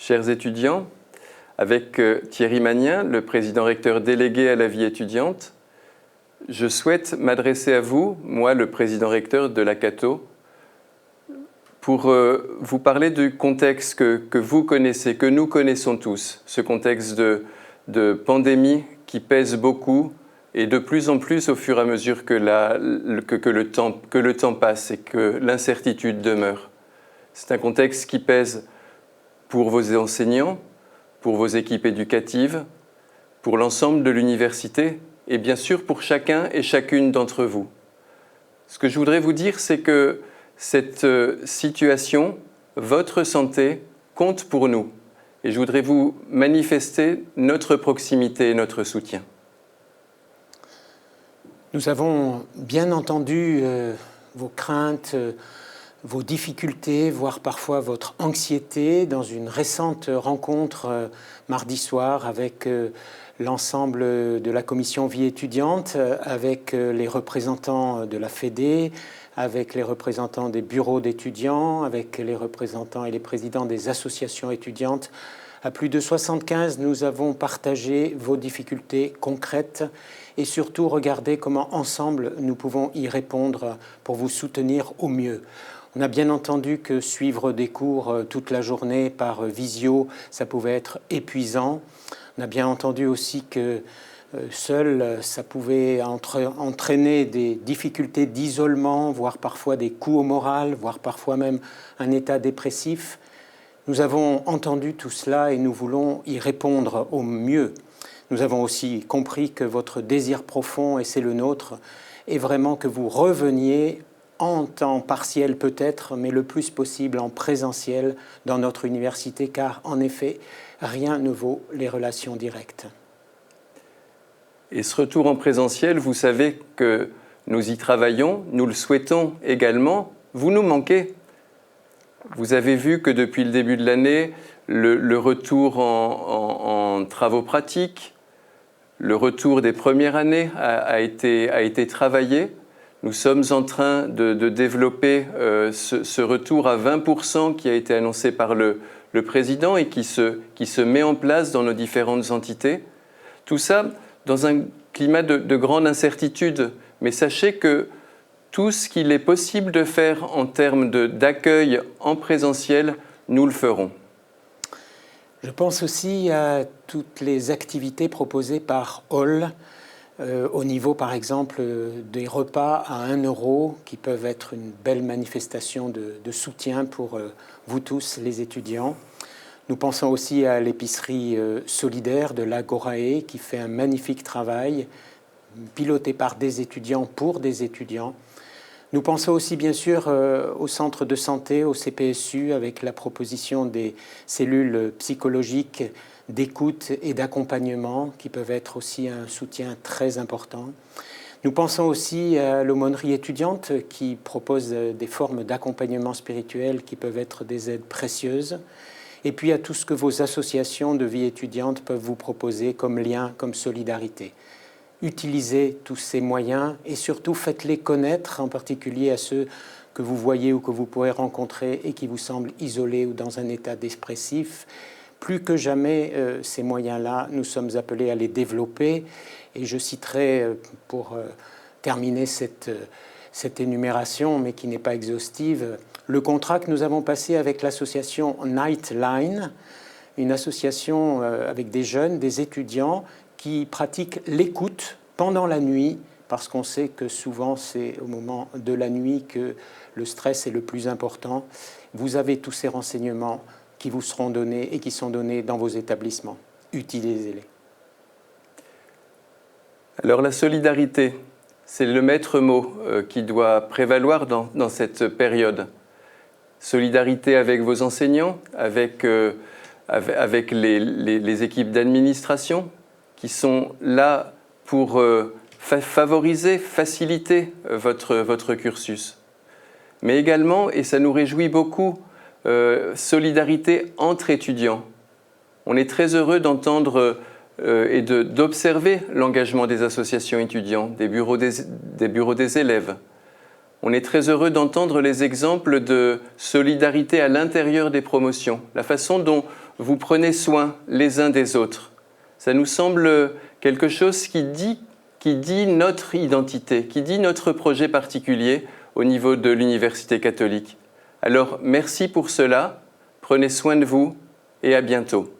chers étudiants, avec Thierry Magnin, le président recteur délégué à la vie étudiante, je souhaite m'adresser à vous, moi le président recteur de la Cato, pour vous parler du contexte que vous connaissez, que nous connaissons tous, ce contexte de pandémie qui pèse beaucoup et de plus en plus au fur et à mesure que le temps passe et que l'incertitude demeure. C'est un contexte qui pèse pour vos enseignants, pour vos équipes éducatives, pour l'ensemble de l'université et bien sûr pour chacun et chacune d'entre vous. Ce que je voudrais vous dire, c'est que cette situation, votre santé, compte pour nous. Et je voudrais vous manifester notre proximité et notre soutien. Nous avons bien entendu vos craintes, vos difficultés, voire parfois votre anxiété dans une récente rencontre mardi soir avec l'ensemble de la commission vie étudiante, avec les représentants de la Fédé, avec les représentants des bureaux d'étudiants, avec les représentants et les présidents des associations étudiantes. À plus de 75, nous avons partagé vos difficultés concrètes et surtout regardé comment ensemble nous pouvons y répondre pour vous soutenir au mieux. On a bien entendu que suivre des cours toute la journée par visio, ça pouvait être épuisant. On a bien entendu aussi que seul, ça pouvait entraîner des difficultés d'isolement, voire parfois des coups au moral, voire parfois même un état dépressif. Nous avons entendu tout cela et nous voulons y répondre au mieux. Nous avons aussi compris que votre désir profond, et c'est le nôtre, est vraiment que vous reveniez en temps partiel peut-être, mais le plus possible en présentiel dans notre université, car en effet, rien ne vaut les relations directes. Et ce retour en présentiel, vous savez que nous y travaillons, nous le souhaitons également, vous nous manquez. Vous avez vu que depuis le début de l'année, le retour en travaux pratiques, le retour des premières années a été travaillé. Nous sommes en train de développer ce retour à 20% qui a été annoncé par le président et qui se met en place dans nos différentes entités. Tout ça dans un climat de grande incertitude. Mais sachez que tout ce qu'il est possible de faire en termes d'accueil en présentiel, nous le ferons. Je pense aussi à toutes les activités proposées par Hall, au niveau par exemple des repas à 1 € qui peuvent être une belle manifestation de soutien pour vous tous les étudiants. Nous pensons aussi à l'épicerie solidaire de l'Agorae qui fait un magnifique travail piloté par des étudiants pour des étudiants. Nous pensons aussi bien sûr au centre de santé, au CPSU, avec la proposition des cellules psychologiques d'écoute et d'accompagnement qui peuvent être aussi un soutien très important. Nous pensons aussi à l'aumônerie étudiante qui propose des formes d'accompagnement spirituel qui peuvent être des aides précieuses. Et puis à tout ce que vos associations de vie étudiante peuvent vous proposer comme lien, comme solidarité. Utilisez tous ces moyens et surtout faites-les connaître, en particulier à ceux que vous voyez ou que vous pourrez rencontrer et qui vous semblent isolés ou dans un état dépressif. Plus que jamais, ces moyens-là, nous sommes appelés à les développer. Et je citerai, pour terminer cette énumération, mais qui n'est pas exhaustive, le contrat que nous avons passé avec l'association Nightline, une association avec des jeunes, des étudiants, qui pratiquent l'écoute pendant la nuit, parce qu'on sait que souvent c'est au moment de la nuit que le stress est le plus important. Vous avez tous ces renseignements qui vous seront donnés et qui sont donnés dans vos établissements. Utilisez-les. Alors la solidarité, c'est le maître mot qui doit prévaloir dans cette période. Solidarité avec vos enseignants, avec les équipes d'administration, qui sont là pour favoriser, faciliter votre cursus. Mais également, et ça nous réjouit beaucoup, solidarité entre étudiants. On est très heureux d'entendre et d'observer l'engagement des associations étudiantes, des bureaux des élèves. On est très heureux d'entendre les exemples de solidarité à l'intérieur des promotions, la façon dont vous prenez soin les uns des autres. Ça nous semble quelque chose qui dit notre identité, qui dit notre projet particulier au niveau de l'Université catholique. Alors, merci pour cela, prenez soin de vous et à bientôt.